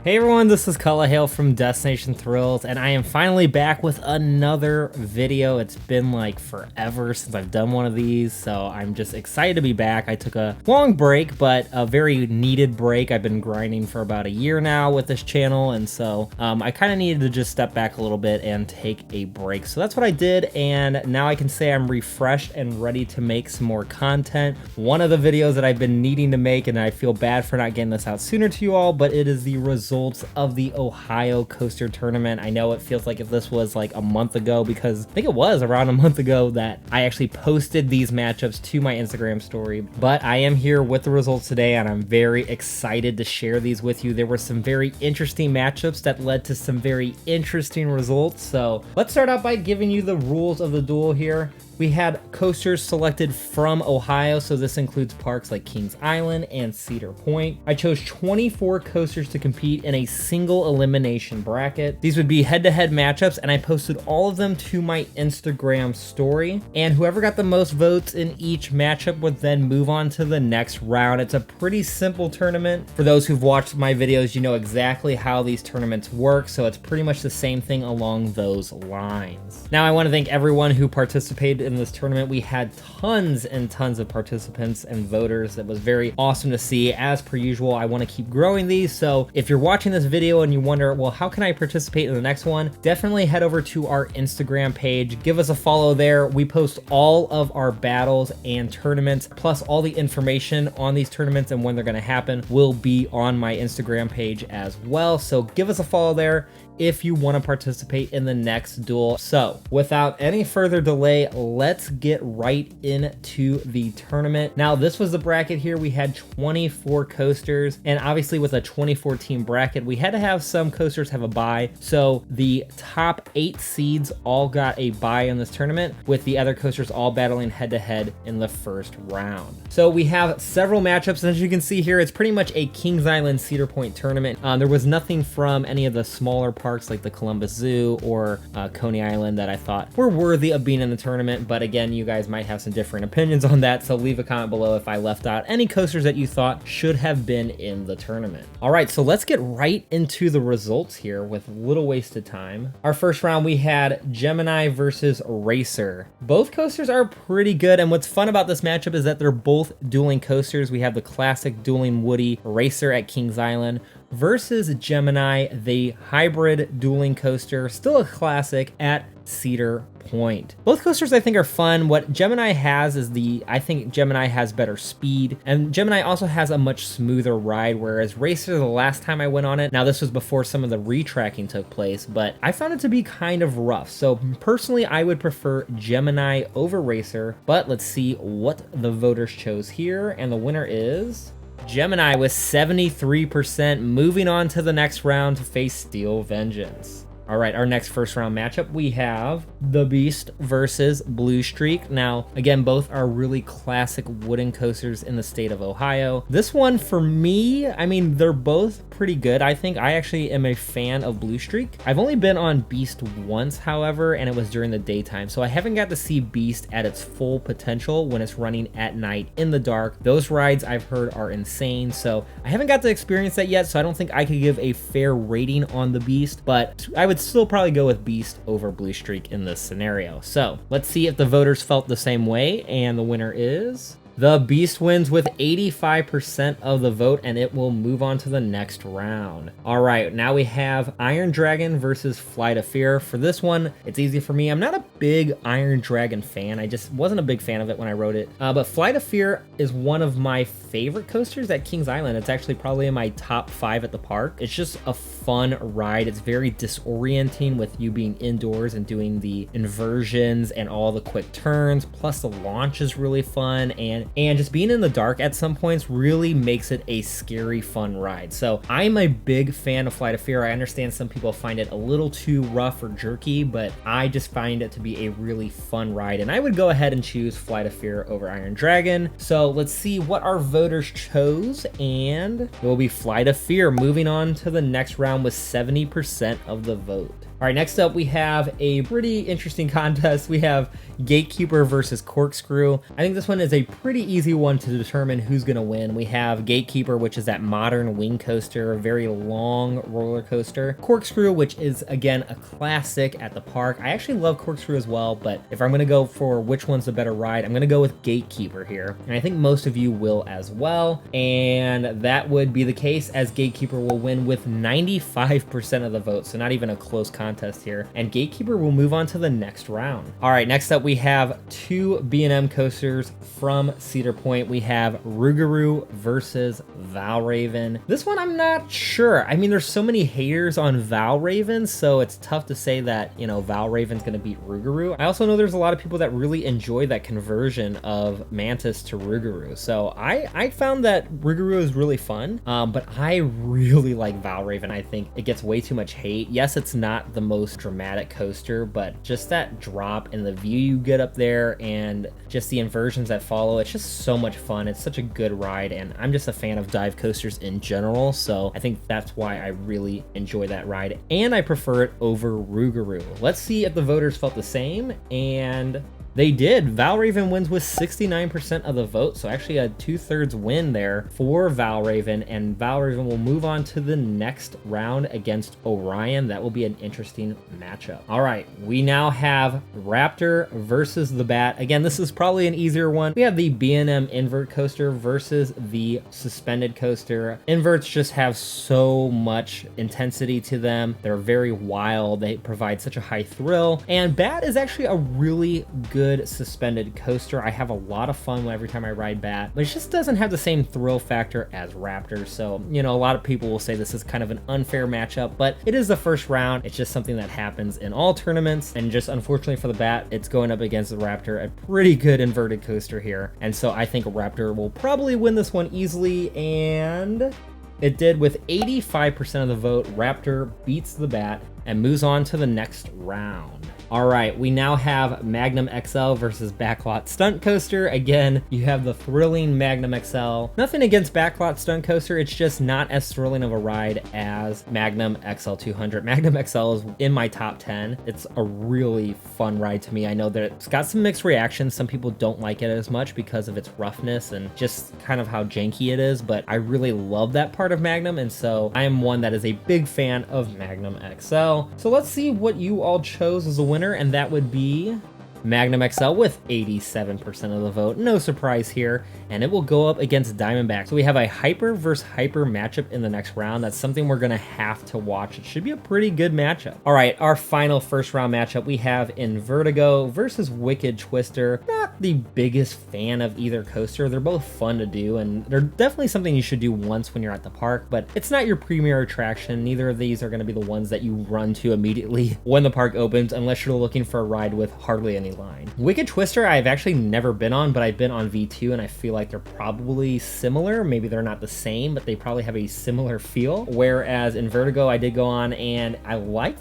Hey everyone, this is Hale from Destination Thrills, and I am finally back with another video. It's been like forever since I've done one of these, so I'm just excited to be back. I took a long break, but a very needed break. I've been grinding for about a year now with this channel, and so I kind of needed to just step back a little bit and take a break. So that's what I did, and now I can say I'm refreshed and ready to make some more content. One of the videos that I've been needing to make, and I feel bad for not getting this out sooner to you all, but it is the results of the Ohio Coaster Tournament. I know it feels like if this was like a month ago, because I think it was around a month ago that I actually posted these matchups to my Instagram story, but I am here with the results today and I'm very excited to share these with you. There were some very interesting matchups that led to some very interesting results. So let's start out by giving you the rules of the duel here. We had coasters selected from Ohio, so this includes parks like Kings Island and Cedar Point. I chose 24 coasters to compete in a single elimination bracket. These would be head-to-head matchups, and I posted all of them to my Instagram story. And whoever got the most votes in each matchup would then move on to the next round. It's a pretty simple tournament. For those who've watched my videos, you know exactly how these tournaments work, so it's pretty much the same thing along those lines. Now, I want to thank everyone who participated in this tournament. We had tons and tons of participants and voters. That was very awesome to see. As per usual, I want to keep growing these, so if you're watching this video and you wonder, well, how can I participate in the next one? Definitely head over to our Instagram page. Give us a follow there. We post all of our battles and tournaments, plus all the information on these tournaments and when they're going to happen will be on my Instagram page as well. So give us a follow there if you want to participate in the next duel. So without any further delay, let's get right into the tournament. Now, this was the bracket here. We had 24 coasters, and obviously with a 24 team bracket, we had to have some coasters have a bye. So the top 8 seeds all got a bye in this tournament, with the other coasters all battling head to head in the first round. So we have several matchups, and as you can see here, it's pretty much a Kings Island Cedar Point tournament. There was nothing from any of the smaller parks like the Columbus Zoo or Coney Island that I thought were worthy of being in the tournament, but again, you guys might have some different opinions on that, so leave a comment below if I left out any coasters that you thought should have been in the tournament. All right, so let's get right into the results here with little wasted time. Our first round, we had Gemini versus Racer. Both coasters are pretty good, and what's fun about this matchup is that they're both dueling coasters. We have the classic dueling Woody Racer at Kings Island versus Gemini, the hybrid dueling coaster, still a classic, at Cedar Point. Both coasters I think are fun. What Gemini has is I think Gemini has better speed, and Gemini also has a much smoother ride, whereas Racer, the last time I went on it, now this was before some of the retracking took place, but I found it to be kind of rough. So personally, I would prefer Gemini over Racer, but let's see what the voters chose here, and the winner is Gemini with 73%, moving on to the next round to face Steel Vengeance. All right, our next first round matchup, we have the Beast versus Blue Streak. Now, again, both are really classic wooden coasters in the state of Ohio. This one, for me, I mean, they're both pretty good. I think I actually am a fan of Blue Streak. I've only been on Beast once, however, and it was during the daytime, so I haven't got to see Beast at its full potential when it's running at night in the dark. Those rides I've heard are insane, so I haven't got to experience that yet, so I don't think I could give a fair rating on the Beast, but I would still probably go with Beast over Blue Streak in this scenario. So let's see if the voters felt the same way, and the winner is the Beast wins with 85% of the vote, and it will move on to the next round. All right, now we have Iron Dragon versus Flight of Fear. For this one, it's easy for me. I'm not a big Iron Dragon fan. I just wasn't a big fan of it when I wrote it. But Flight of Fear is one of my favorite coasters at Kings Island. It's actually probably in my top 5 at the park. It's just a fun ride. It's very disorienting with you being indoors and doing the inversions and all the quick turns. Plus the launch is really fun, and just being in the dark at some points really makes it a scary, fun ride. So I'm a big fan of Flight of Fear. I understand some people find it a little too rough or jerky, but I just find it to be a really fun ride, and I would go ahead and choose Flight of Fear over Iron Dragon. So let's see what our voters chose, and it will be Flight of Fear moving on to the next round with 70% of the vote. All right, next up we have a pretty interesting contest. We have Gatekeeper versus Corkscrew. I think this one is a pretty easy one to determine who's gonna win. We have Gatekeeper, which is that modern wing coaster, a very long roller coaster. Corkscrew, which is again a classic at the park. I actually love Corkscrew as well, but if I'm gonna go for which one's the better ride, I'm gonna go with Gatekeeper here. And I think most of you will as well. And that would be the case, as Gatekeeper will win with 95% of the vote. So not even a close contest here. And Gatekeeper will move on to the next round. All right, next up we have two B&M coasters from Cedar Point. We have Rougarou versus Valraven. This one I'm not sure. I mean, there's so many haters on Valraven, so it's tough to say that, you know, Valraven's gonna beat Rougarou. I also know there's a lot of people that really enjoy that conversion of Mantis to Rougarou. So I found that Rougarou is really fun, but I really like Valraven. I think it gets way too much hate. Yes, it's not the most dramatic coaster, but just that drop and the view you get up there and just the inversions that follow, it's just so much fun. It's such a good ride, and I'm just a fan of dive coasters in general, so I think that's why I really enjoy that ride, and I prefer it over Rougarou. Let's see if the voters felt the same, and they did. Valraven wins with 69% of the vote, so actually a 2/3 win there for Valraven, and Valraven will move on to the next round against Orion. That will be an interesting matchup. All right, we now have Raptor versus the Bat. Again, this is probably an easier one. We have the B&M invert coaster versus the suspended coaster. Inverts just have so much intensity to them. They're very wild. They provide such a high thrill, and Bat is actually a really good suspended coaster. I have a lot of fun every time I ride Bat, but it just doesn't have the same thrill factor as Raptor. So, you know, a lot of people will say this is kind of an unfair matchup, but it is the first round. It's just something that happens in all tournaments, and just unfortunately for the Bat, it's going up against the Raptor, a pretty good inverted coaster here. And so I think Raptor will probably win this one easily, and it did with 85% of the vote. Raptor beats the Bat and moves on to the next round. All right, we now have Magnum XL versus Backlot Stunt Coaster. Again, you have the thrilling Magnum XL. Nothing against Backlot Stunt Coaster, it's just not as thrilling of a ride as Magnum XL 200. Magnum XL is in my top 10. It's a really fun ride to me. I know that it's got some mixed reactions. Some people don't like it as much because of its roughness and just kind of how janky it is, but I really love that part of Magnum, and so I am one that is a big fan of Magnum XL. So let's see what you all chose as a winner, and that would be Magnum XL with 87% of the vote. No surprise here, and it will go up against Diamondback. So we have a Hyper versus Hyper matchup in the next round. That's something we're gonna have to watch. It should be a pretty good matchup. All right, our final first round matchup, we have Invertigo versus Wicked Twister. Not the biggest fan of either coaster. They're both fun to do, and they're definitely something you should do once when you're at the park, but it's not your premier attraction. Neither of these are gonna be the ones that you run to immediately when the park opens, unless you're looking for a ride with hardly any line. Wicked Twister I've actually never been on, but I've been on V2, and I feel like they're probably similar. Maybe they're not the same, but they probably have a similar feel. Whereas in Vertigo I did go on, and I like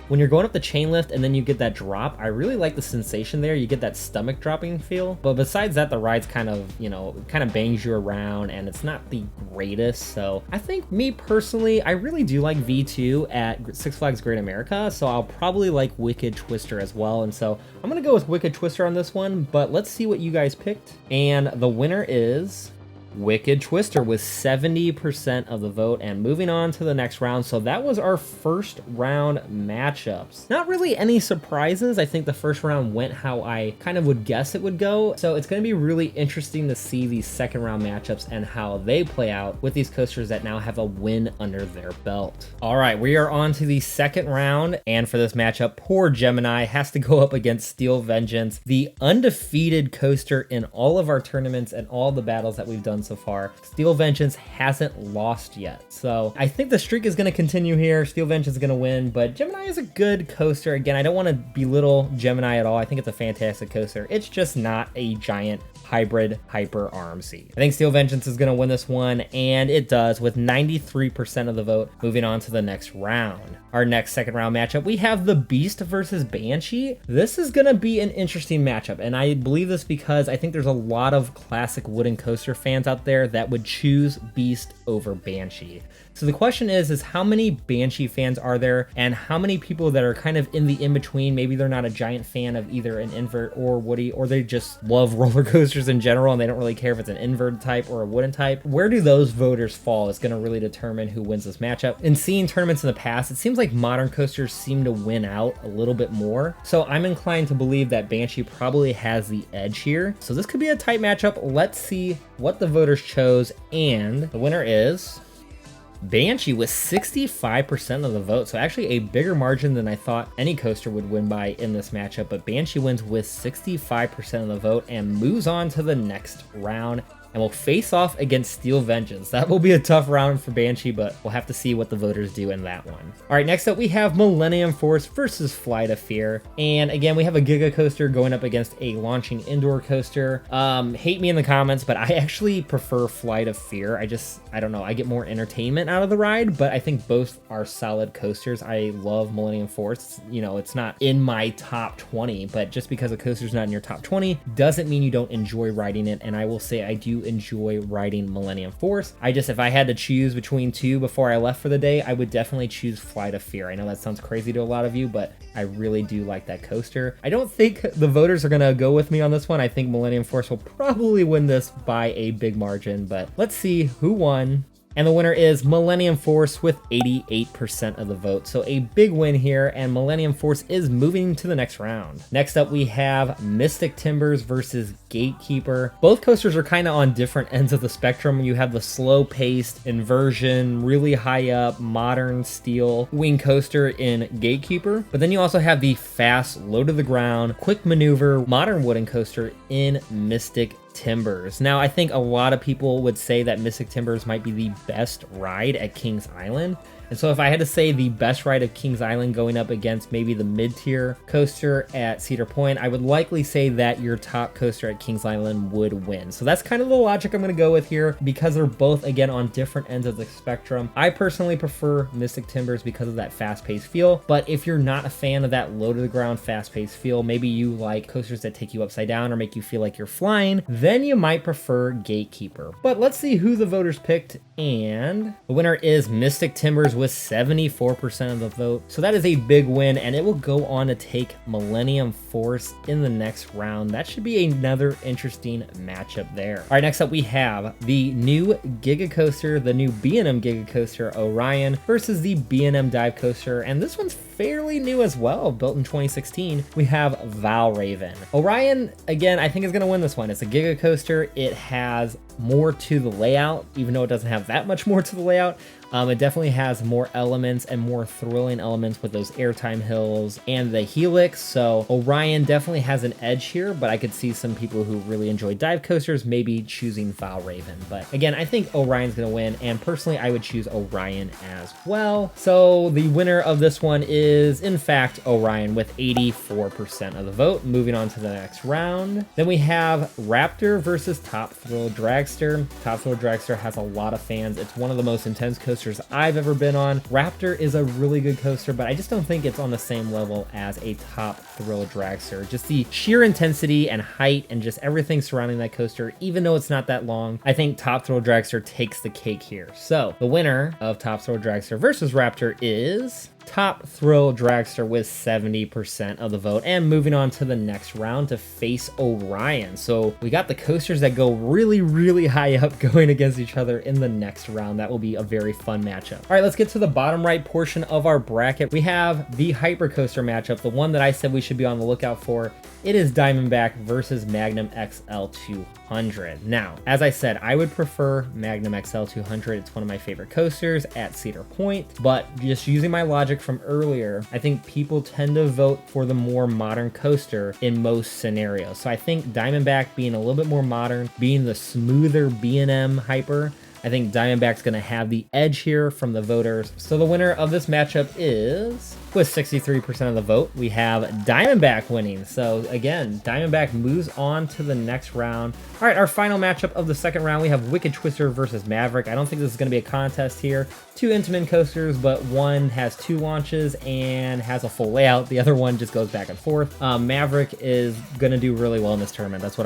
when you're going up the chain lift and then you get that drop, I really like the sensation there. You get that stomach dropping feel. But besides that, the ride's kind of, you know, kind of bangs you around, and it's not the greatest. So I think, me personally, I really do like V2 at Six Flags Great America, so I'll probably like Wicked Twister as well. And so I'm gonna go with Wicked Twister on this one, but let's see what you guys picked. And the winner is Wicked Twister with 70% of the vote, and moving on to the next round. So that was our first round matchups. Not really any surprises. I think the first round went how I kind of would guess it would go. So it's going to be really interesting to see these second round matchups and how they play out with these coasters that now have a win under their belt. All right, we are on to the second round, and for this matchup, poor Gemini has to go up against Steel Vengeance, the undefeated coaster in all of our tournaments and all the battles that we've done so far. Steel Vengeance hasn't lost yet, so I think the streak is going to continue here. Steel Vengeance is going to win, but Gemini is a good coaster. Again, I don't want to belittle Gemini at all. I think it's a fantastic coaster. It's just not a giant hybrid hyper RMC. I think Steel Vengeance is going to win this one, and it does with 93% of the vote. Moving on to the next round. Our next second round matchup, we have the Beast versus Banshee. This is going to be an interesting matchup, and I believe this because I think there's a lot of classic wooden coaster fans out there that would choose Beast over Banshee. So the question is how many Banshee fans are there, and how many people that are kind of in the in-between? Maybe they're not a giant fan of either an invert or woody, or they just love roller coasters in general and they don't really care if it's an invert type or a wooden type. Where do those voters fall is going to really determine who wins this matchup. In seeing tournaments in the past, it seems like modern coasters seem to win out a little bit more. So I'm inclined to believe that Banshee probably has the edge here. So this could be a tight matchup. Let's see what the voters chose, and the winner is Banshee with 65% of the vote. So actually a bigger margin than I thought any coaster would win by in this matchup, but Banshee wins with 65% of the vote and moves on to the next round, and will face off against Steel Vengeance. That will be a tough round for Banshee, but we'll have to see what the voters do in that one. All right, next up we have Millennium Force versus Flight of Fear. And again, we have a Giga Coaster going up against a launching indoor coaster. Hate me in the comments, but I actually prefer Flight of Fear. I don't know, I get more entertainment out of the ride, but I think both are solid coasters. I love Millennium Force. You know, it's not in my top 20, but just because a coaster's not in your top 20 doesn't mean you don't enjoy riding it. And I will say I do enjoy riding Millennium Force. If I had to choose between two before I left for the day, I would definitely choose Flight of Fear. I know that sounds crazy to a lot of you, but I really do like that coaster. I don't think the voters are gonna go with me on this one. I think Millennium Force will probably win this by a big margin, but let's see who won. And the winner is Millennium Force with 88% of the vote. So a big win here, and Millennium Force is moving to the next round. Next up, we have Mystic Timbers versus Gatekeeper. Both coasters are kind of on different ends of the spectrum. You have the slow-paced inversion, really high up, modern steel wing coaster in Gatekeeper. But then you also have the fast, low to the ground, quick maneuver, modern wooden coaster in Mystic Timbers. Now, I think a lot of people would say that Mystic Timbers might be the best ride at Kings Island. And so if I had to say the best ride of Kings Island going up against maybe the mid-tier coaster at Cedar Point, I would likely say that your top coaster at Kings Island would win. So that's kind of the logic I'm going to go with here, because they're both, again, on different ends of the spectrum. I personally prefer Mystic Timbers because of that fast-paced feel, but if you're not a fan of that low-to-the-ground fast-paced feel, maybe you like coasters that take you upside down or make you feel like you're flying, then you might prefer Gatekeeper. But let's see who the voters picked, and the winner is Mystic Timbers with 74% of the vote. So that is a big win, and it will go on to take Millennium Force in the next round. That should be another interesting matchup there. All right, next up we have the new Giga Coaster, the new B&M Giga Coaster Orion versus the B&M Dive Coaster, and this one's fairly new as well, built in 2016. We have Valraven. Orion, again, I think is going to win this one. It's a Giga Coaster. It has more to the layout, even though it doesn't have that much more to the layout. It definitely has more elements and more thrilling elements with those airtime hills and the helix. So Orion definitely has an edge here, but I could see some people who really enjoy dive coasters maybe choosing Valraven. But again, I think Orion's going to win, and personally, I would choose Orion as well. So the winner of this one is, in fact, Orion with 84% of the vote. Moving on to the next round. Then we have Raptor versus Top Thrill Dragster. Top Thrill Dragster has a lot of fans. It's one of the most intense coasters I've ever been on. Raptor is a really good coaster, but I just don't think it's on the same level as a Top Thrill Dragster. Just the sheer intensity and height and just everything surrounding that coaster, even though it's not that long, I think Top Thrill Dragster takes the cake here. So the winner of Top Thrill Dragster versus Raptor is Top Thrill Dragster with 70% of the vote, and moving on to the next round to face Orion. So we got the coasters that go really, really high up going against each other in the next round. That will be a very fun matchup. All right, let's get to the bottom right portion of our bracket. We have the Hypercoaster matchup, the one that I said we should be on the lookout for. It is Diamondback versus Magnum XL 200. Now, as I said, I would prefer Magnum XL 200. It's one of my favorite coasters at Cedar Point, but just using my logic from earlier, I think people tend to vote for the more modern coaster in most scenarios. So I think Diamondback being a little bit more modern, being the smoother B&M Hyper, I think Diamondback's going to have the edge here from the voters. So the winner of this matchup is, with 63% of the vote, we have Diamondback winning. So again, Diamondback moves on to the next round. All right, our final matchup of the second round, we have Wicked Twister versus Maverick. I don't think this is going to be a contest here. Two Intamin coasters, but one has 2 launches and has a full layout. The other one just goes back and forth. Maverick is going to do really well in this tournament. That's all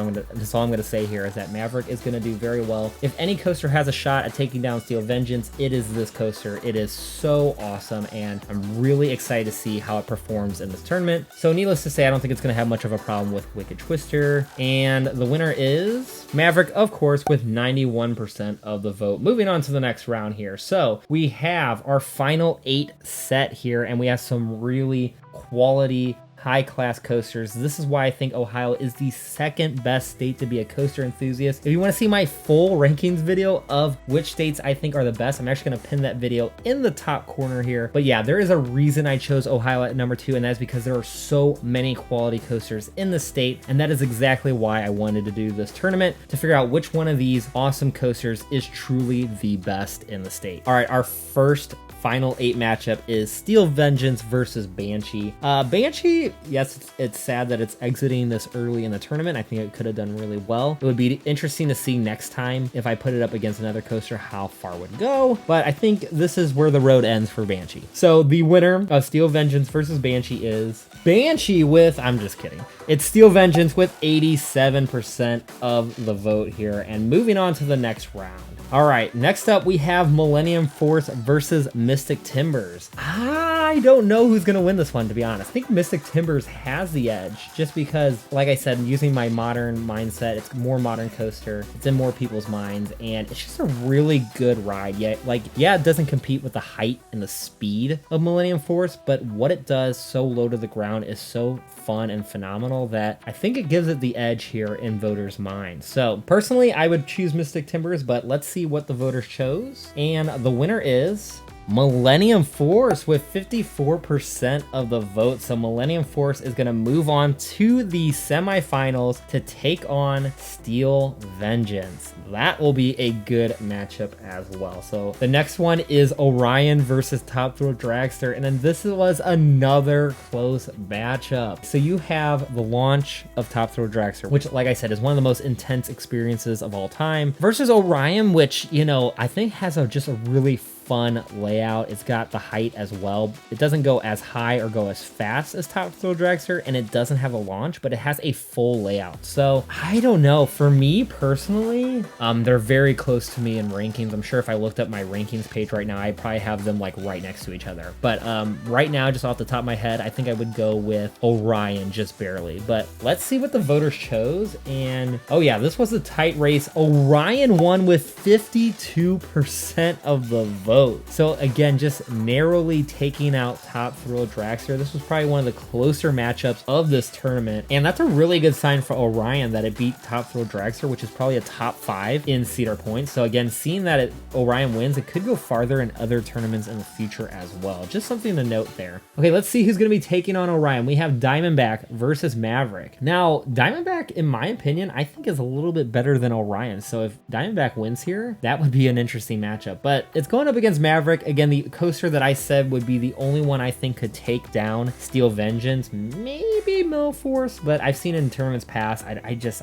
I'm going to say here, is that Maverick is going to do very well. If any coaster has a shot at taking down Steel Vengeance, it is this coaster. It is so awesome, and I'm really excited to see how it performs in this tournament. So needless to say, I don't think it's going to have much of a problem with Wicked Twister. And the winner is Maverick, of course, with 91% of the vote. Moving on to the next round here. So we have our final 8 set here, and we have some really quality high-class coasters. This is why I think Ohio is the second best state to be a coaster enthusiast. If you want to see my full rankings video of which states I think are the best, I'm actually going to pin that video in the top corner here. But yeah, there is a reason I chose Ohio at number 2, and that's because there are so many quality coasters in the state, and that is exactly why I wanted to do this tournament, to figure out which one of these awesome coasters is truly the best in the state. All right, our first final 8 matchup is Steel Vengeance versus Banshee. Banshee, yes, it's sad that it's exiting this early in the tournament. I think it could have done really well. It would be interesting to see next time, if I put it up against another coaster, how far it would go. But I think this is where the road ends for Banshee. So the winner of Steel Vengeance versus Banshee is Banshee with, I'm just kidding. It's Steel Vengeance with 87% of the vote here. And moving on to the next round. All right, next up we have Millennium Force versus Mystic Timbers. I don't know who's gonna win this one, to be honest. I think Mystic Timbers has the edge, just because, like I said, using my modern mindset, it's a more modern coaster. It's in more people's minds, and it's just a really good ride. Yet, yeah, it doesn't compete with the height and the speed of Millennium Force, but what it does so low to the ground is so fun and phenomenal that I think it gives it the edge here in voters' minds. So personally, I would choose Mystic Timbers, but let's see what the voters chose. And the winner is Millennium Force with 54% of the vote. So Millennium Force is going to move on to the semifinals to take on Steel Vengeance. That will be a good matchup as well. So the next one is Orion versus Top Thrill Dragster. And then this was another close matchup. So you have the launch of Top Thrill Dragster, which, like I said, is one of the most intense experiences of all time, versus Orion, which, you know, I think has just a really fun layout. It's got the height as well. It doesn't go as high or go as fast as Top Thrill Dragster, and it doesn't have a launch, but it has a full layout. So I don't know. For me personally, they're very close to me in rankings. I'm sure if I looked up my rankings page right now, I'd probably have them like right next to each other. But right now, just off the top of my head, I think I would go with Orion just barely. But let's see what the voters chose. And oh yeah, this was a tight race. Orion won with 52% of the vote. So again, just narrowly taking out Top Thrill Dragster. This was probably one of the closer matchups of this tournament, and that's a really good sign for Orion that it beat Top Thrill Dragster, which is probably a top 5 in Cedar points. So again, seeing that Orion wins, it could go farther in other tournaments in the future as well. Just something to note there. Okay, let's see who's going to be taking on Orion. We have Diamondback versus Maverick. Now, Diamondback, in my opinion, I think is a little bit better than Orion. So if Diamondback wins here, that would be an interesting matchup. But it's going up against Maverick. Again, the coaster that I said would be the only one I think could take down Steel Vengeance, maybe Mill Force, but I've seen it in tournaments past. I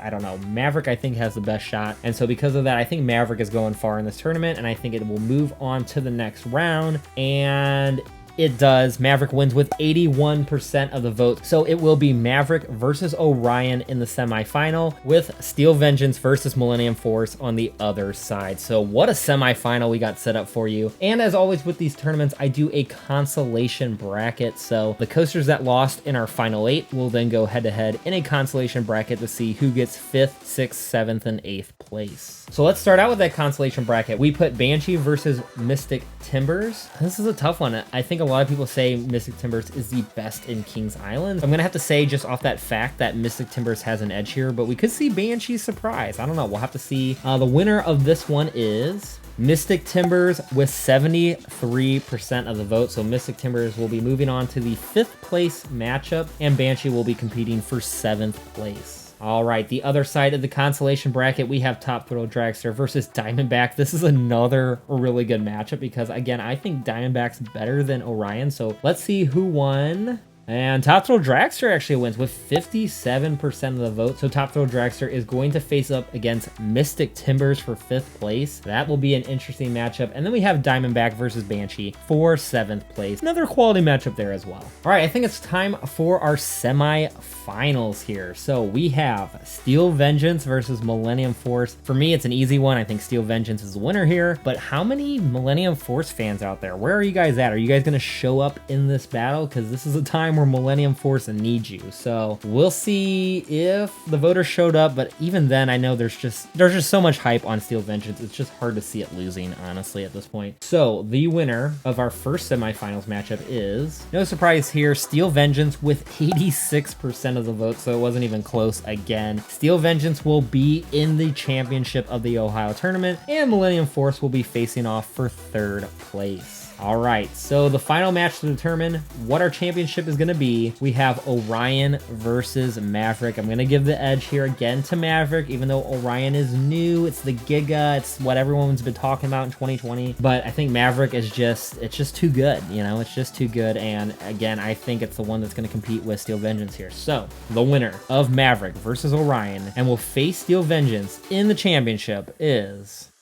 don't know. Maverick, I think, has the best shot. And so because of that, I think Maverick is going far in this tournament, and I think it will move on to the next round. And it does. Maverick wins with 81% of the vote. So it will be Maverick versus Orion in the semifinal, with Steel Vengeance versus Millennium Force on the other side. So what a semifinal we got set up for you. And as always with these tournaments, I do a consolation bracket. So the coasters that lost in our final 8 will then go head to head in a consolation bracket to see who gets 5th, 6th, 7th, and 8th place. So let's start out with that consolation bracket. We put Banshee versus Mystic Timbers. This is a tough one. I think a lot of people say Mystic Timbers is the best in Kings Island. I'm gonna have to say, just off that fact, that Mystic Timbers has an edge here, but we could see Banshee surprise. I don't know. We'll have to see. The winner of this one is Mystic Timbers with 73% of the vote. So Mystic Timbers will be moving on to the 5th place matchup, and Banshee will be competing for 7th place. All right, the other side of the consolation bracket, we have Top Thrill Dragster versus Diamondback. This is another really good matchup because, again, I think Diamondback's better than Orion. So let's see who won. And Top Thrill Dragster actually wins with 57% of the vote. So Top Thrill Dragster is going to face up against Mystic Timbers for 5th place. That will be an interesting matchup. And then we have Diamondback versus Banshee for 7th place. Another quality matchup there as well. All right, I think it's time for our semi-finals here. So we have Steel Vengeance versus Millennium Force. For me, it's an easy one. I think Steel Vengeance is the winner here. But how many Millennium Force fans out there? Where are you guys at? Are you guys going to show up in this battle? Because this is a time where Millennium Force needs you. So we'll see if the voters showed up, but even then I know there's just so much hype on Steel Vengeance. It's just hard to see it losing, honestly, at this point. So the winner of our first semifinals matchup is, no surprise here, Steel Vengeance with 86% of the vote, so it wasn't even close again. Steel Vengeance will be in the championship of the Ohio tournament, and Millennium Force will be facing off for 3rd place. All right, so the final match to determine what our championship is going to be, we have Orion versus Maverick. I'm going to give the edge here again to Maverick, even though Orion is new. It's the Giga. It's what everyone's been talking about in 2020. But I think Maverick is it's just too good. You know, it's just too good. And again, I think it's the one that's going to compete with Steel Vengeance here. So the winner of Maverick versus Orion and will face Steel Vengeance in the championship is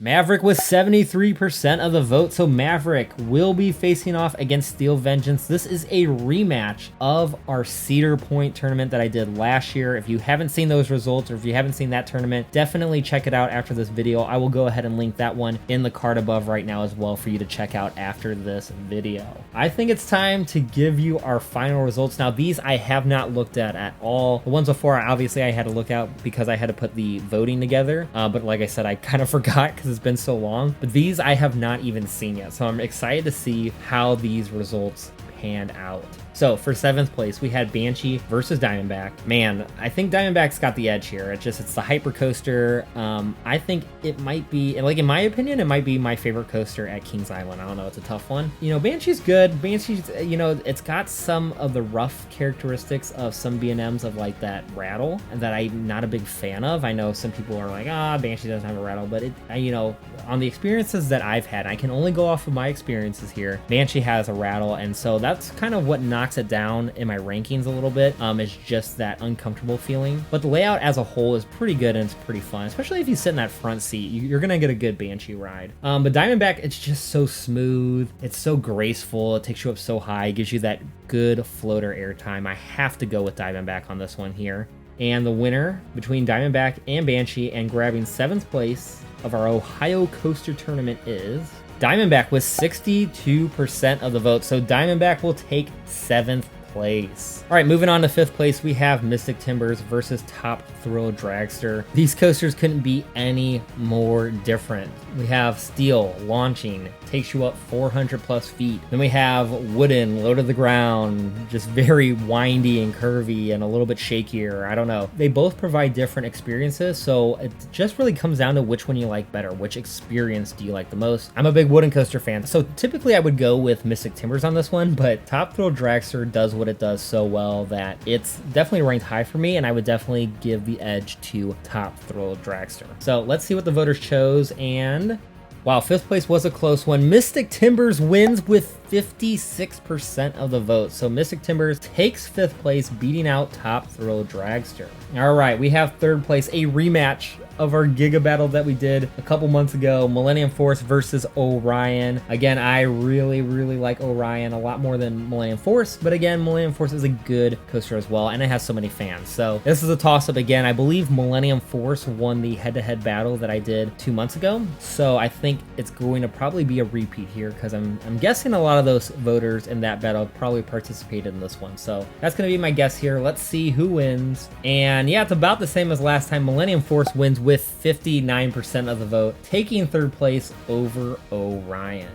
Maverick with 73% of the vote, so Maverick will be facing off against Steel Vengeance. This is a rematch of our Cedar Point tournament that I did last year. If you haven't seen those results or if you haven't seen that tournament, definitely check it out after this video. I will go ahead and link that one in the card above right now as well for you to check out after this video. I think it's time to give you our final results. Now, these I have not looked at all. The ones before, obviously, I had to look out because I had to put the voting together. But like I said, I kind of forgot because it's been so long, but these I have not even seen yet, so I'm excited to see how these results pan out. So for 7th place, we had Banshee versus Diamondback. Man, I think Diamondback's got the edge here. It's the hyper coaster. I think it might be, like, in my opinion, it might be my favorite coaster at Kings Island. I don't know, it's a tough one. You know, Banshee's good. Banshee's, you know, it's got some of the rough characteristics of some B&Ms of like that rattle that I'm not a big fan of. I know some people are like, Banshee doesn't have a rattle, but you know, on the experiences that I've had, I can only go off of my experiences here. Banshee has a rattle, and so that's kind of what knocks it down in my rankings a little bit, is just that uncomfortable feeling. But the layout as a whole is pretty good and it's pretty fun, especially if you sit in that front seat. You're gonna get a good Banshee ride. But Diamondback, it's just so smooth, it's so graceful, it takes you up so high, it gives you that good floater airtime. I have to go with Diamondback on this one here. And the winner between Diamondback and Banshee and grabbing 7th place of our Ohio Coaster Tournament is Diamondback with 62% of the vote. So Diamondback will take 7th place. All right, moving on to 5th place, we have Mystic Timbers versus Top Thrill Dragster. These coasters couldn't be any more different. We have steel launching, takes you up 400 plus feet. Then we have wooden, low to the ground, just very windy and curvy and a little bit shakier. I don't know. They both provide different experiences, so it just really comes down to which one you like better. Which experience do you like the most? I'm a big wooden coaster fan, so typically I would go with Mystic Timbers on this one, but Top Thrill Dragster does what it does so well that it's definitely ranked high for me, and I would definitely give the edge to Top Thrill Dragster. So let's see what the voters chose, and wow, 5th place was a close one. Mystic Timbers wins with 56% of the vote. So Mystic Timbers takes 5th place, beating out Top Thrill Dragster. All right, we have 3rd place, a rematch of our Giga battle that we did a couple months ago, Millennium Force versus Orion. Again, I really like Orion a lot more than Millennium Force, but again, Millennium Force is a good coaster as well, and it has so many fans. So this is a toss-up again. I believe Millennium Force won the head-to-head battle that I did 2 months ago, so I think it's going to probably be a repeat here, because I'm guessing a lot of those voters in that battle probably participated in this one. So that's going to be my guess here. Let's see who wins. And yeah, it's about the same as last time. Millennium Force wins with 59% of the vote, taking 3rd place over Orion.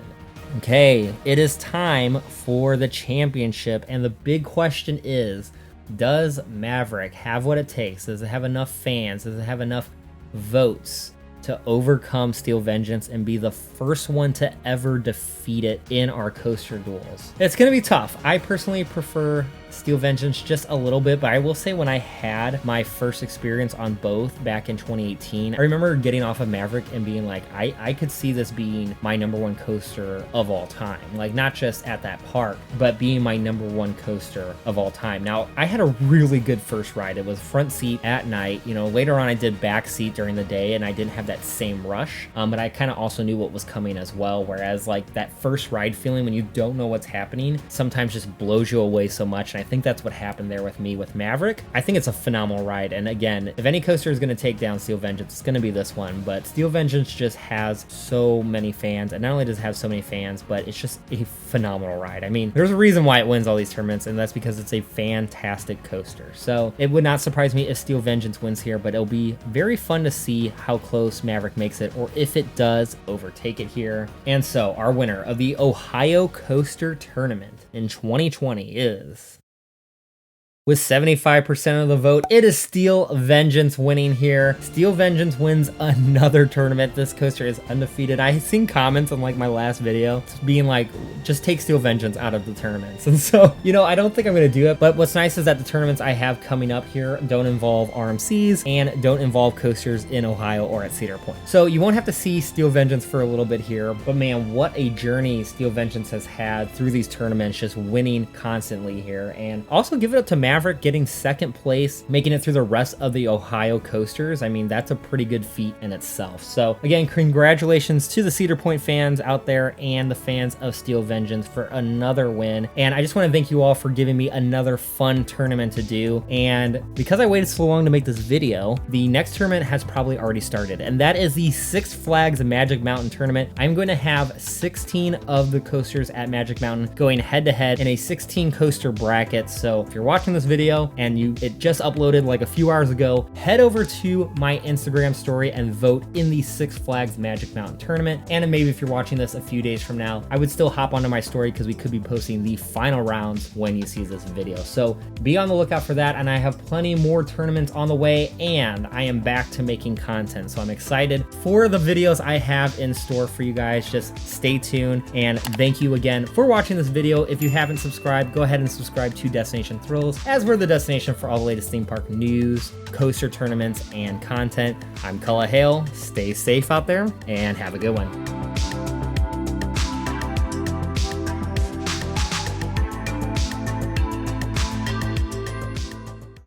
Okay, it is time for the championship, and the big question is, does Maverick have what it takes? Does it have enough fans? Does it have enough votes to overcome Steel Vengeance and be the first one to ever defeat it in our coaster duels. It's gonna be tough. I personally prefer Steel Vengeance just a little bit, but I will say when I had my first experience on both back in 2018, I remember getting off of Maverick and being like, I could see this being my #1 coaster of all time. Like, not just at that park, but being my #1 coaster of all time. Now, I had a really good first ride. It was front seat at night. You know, later on I did back seat during the day and I didn't have that same rush, but I kind of also knew what was coming as well. Whereas like that first ride feeling when you don't know what's happening sometimes just blows you away so much. And I think that's what happened there with me with Maverick. I think it's a phenomenal ride. And again, if any coaster is going to take down Steel Vengeance, it's going to be this one. But Steel Vengeance just has so many fans. And not only does it have so many fans, but it's just a phenomenal ride. I mean, there's a reason why it wins all these tournaments, and that's because it's a fantastic coaster. So it would not surprise me if Steel Vengeance wins here, but it'll be very fun to see how close Maverick makes it, or if it does overtake it here. And so our winner of the Ohio Coaster Tournament in 2020 is, with 75% of the vote, it is Steel Vengeance winning here. Steel Vengeance wins another tournament. This coaster is undefeated. I've seen comments on like my last video being like, just take Steel Vengeance out of the tournaments. And so, you know, I don't think I'm gonna do it, but what's nice is that the tournaments I have coming up here don't involve RMCs and don't involve coasters in Ohio or at Cedar Point. So you won't have to see Steel Vengeance for a little bit here, but man, what a journey Steel Vengeance has had through these tournaments, just winning constantly here. And also give it up to Maverick getting second place, making it through the rest of the Ohio coasters. I mean, that's a pretty good feat in itself. So again, congratulations to the Cedar Point fans out there and the fans of Steel Vengeance for another win. And I just want to thank you all for giving me another fun tournament to do. And because I waited so long to make this video, the next tournament has probably already started, and that is the Six Flags Magic Mountain tournament. I'm going to have 16 of the coasters at Magic Mountain going head to head in a 16 coaster bracket. So if you're watching this video and it just uploaded like a few hours ago, head over to my Instagram story and vote in the Six Flags Magic Mountain tournament. And maybe if you're watching this a few days from now, I would still hop onto my story because we could be posting the final rounds when you see this video. So be on the lookout for that. And I have plenty more tournaments on the way, and I am back to making content. So I'm excited for the videos I have in store for you guys. Just stay tuned, and thank you again for watching this video. If you haven't subscribed, go ahead and subscribe to Destination Thrills, as we're the destination for all the latest theme park news, coaster tournaments, and content. I'm Cullah Hale. Stay safe out there and have a good one.